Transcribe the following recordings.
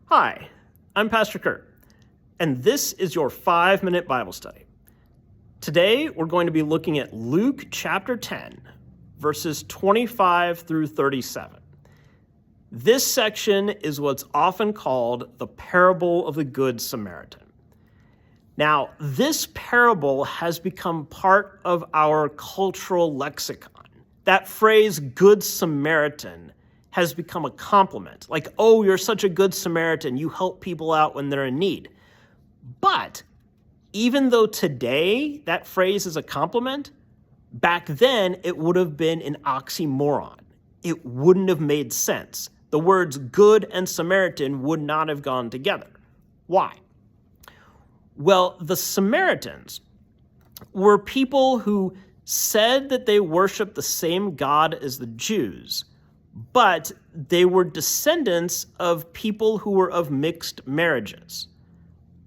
Hi, I'm Pastor Kurt, and this is your 5-minute Bible study. Today, we're going to be looking at Luke chapter 10, verses 25 through 37. This section is what's often called the parable of the Good Samaritan. Now, this parable has become part of our cultural lexicon. That phrase, Good Samaritan, has become a compliment. Like, oh, you're such a good Samaritan. You help people out when they're in need. But even though today that phrase is a compliment, back then it would have been an oxymoron. It wouldn't have made sense. The words good and Samaritan would not have gone together. Why? Well, the Samaritans were people who said that they worshiped the same God as the Jews, but they were descendants of people who were of mixed marriages,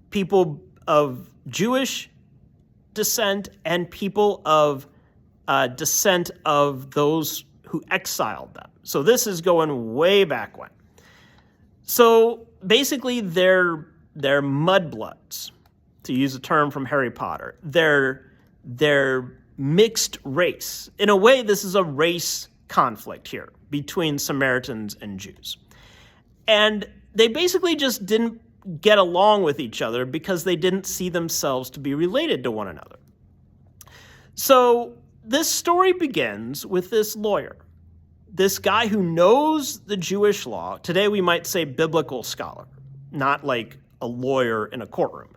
people of Jewish descent and people of descent of those who exiled them. So this is going way back when. So basically, they're mudbloods, to use a term from Harry Potter. They're mixed race. In a way, this is a race conflict here between Samaritans and Jews. And they basically just didn't get along with each other because they didn't see themselves to be related to one another. So this story begins with this lawyer, this guy who knows the Jewish law. Today we might say biblical scholar, not like a lawyer in a courtroom.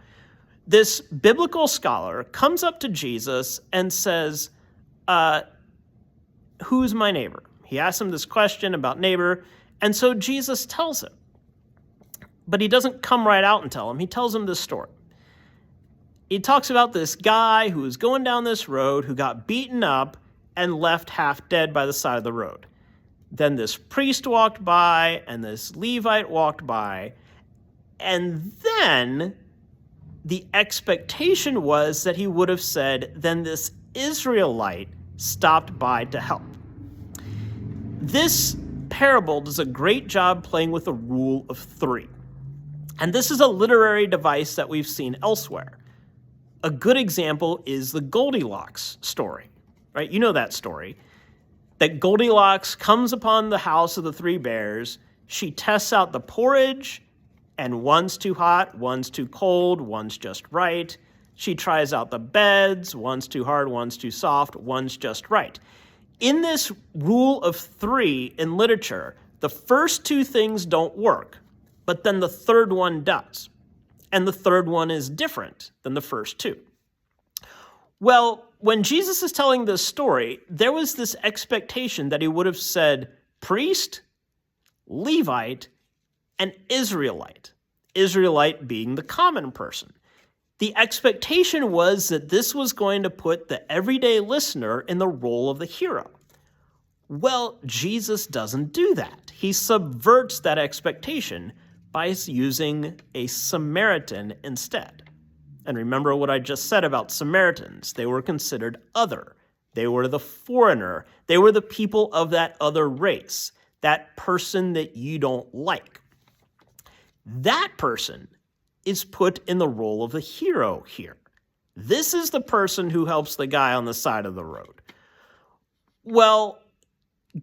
This biblical scholar comes up to Jesus and says, who's my neighbor? He asks him this question about neighbor, and so Jesus tells him. But he doesn't come right out and tell him. He tells him this story. He talks about this guy who was going down this road who got beaten up and left half dead by the side of the road. Then this priest walked by, and this Levite walked by, and then the expectation was that he would have said, then this Israelite stopped by to help. This parable does a great job playing with the rule of three. And this is a literary device that we've seen elsewhere. A good example is the Goldilocks story, right? You know that story. That Goldilocks comes upon the house of the three bears. She tests out the porridge, and one's too hot, one's too cold, one's just right. She tries out the beds, one's too hard, one's too soft, one's just right. In this rule of three in literature, the first two things don't work, but then the third one does. And the third one is different than the first two. Well, when Jesus is telling this story, there was this expectation that he would have said priest, Levite, and Israelite. Israelite being the common person. The expectation was that this was going to put the everyday listener in the role of the hero. Well, Jesus doesn't do that. He subverts that expectation by using a Samaritan instead. And remember what I just said about Samaritans. They were considered other. They were the foreigner. They were the people of that other race, that person that you don't like. That person is put in the role of the hero here. This is the person who helps the guy on the side of the road. Well,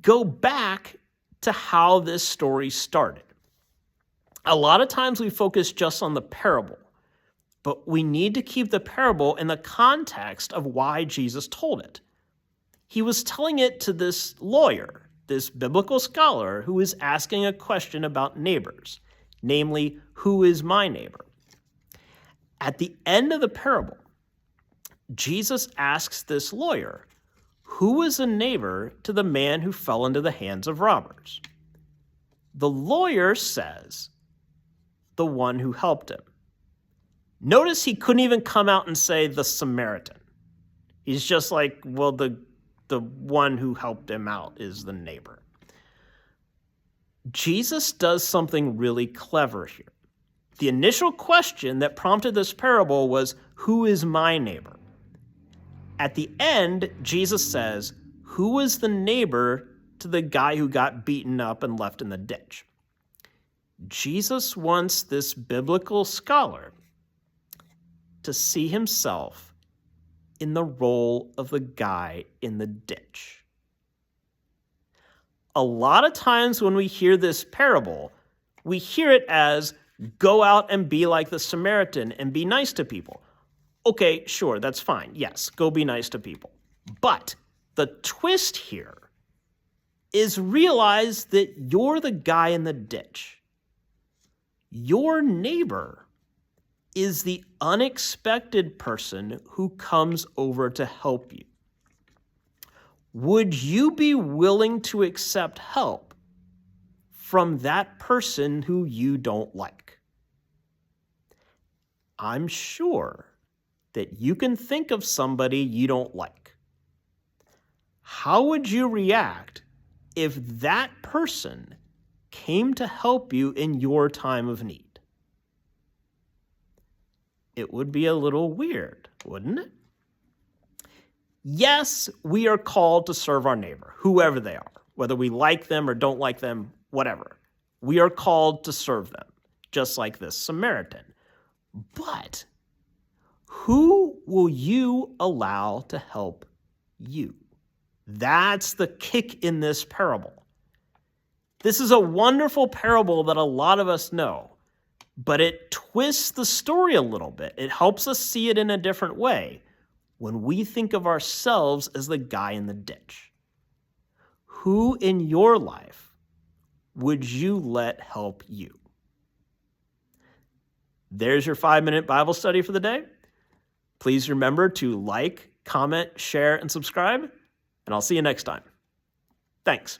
go back to how this story started. A lot of times we focus just on the parable, but we need to keep the parable in the context of why Jesus told it. He was telling it to this lawyer, this biblical scholar, who is asking a question about neighbors. Namely, who is my neighbor? At the end of the parable, Jesus asks this lawyer, who is a neighbor to the man who fell into the hands of robbers? The lawyer says, the one who helped him. Notice he couldn't even come out and say the Samaritan. He's just like, well, the one who helped him out is the neighbor. Jesus does something really clever here. The initial question that prompted this parable was, who is my neighbor? At the end, Jesus says, who is the neighbor to the guy who got beaten up and left in the ditch? Jesus wants this biblical scholar to see himself in the role of the guy in the ditch. A lot of times when we hear this parable, we hear it as go out and be like the Samaritan and be nice to people. Okay, sure, that's fine. Yes, go be nice to people. But the twist here is realize that you're the guy in the ditch. Your neighbor is the unexpected person who comes over to help you. Would you be willing to accept help from that person who you don't like? I'm sure that you can think of somebody you don't like. How would you react if that person came to help you in your time of need? It would be a little weird, wouldn't it? Yes, we are called to serve our neighbor, whoever they are, whether we like them or don't like them, whatever. We are called to serve them, just like this Samaritan. But who will you allow to help you? That's the kick in this parable. This is a wonderful parable that a lot of us know, but it twists the story a little bit. It helps us see it in a different way when we think of ourselves as the guy in the ditch. Who in your life would you let help you? There's your 5-minute Bible study for the day. Please remember to like, comment, share, and subscribe, and I'll see you next time. Thanks.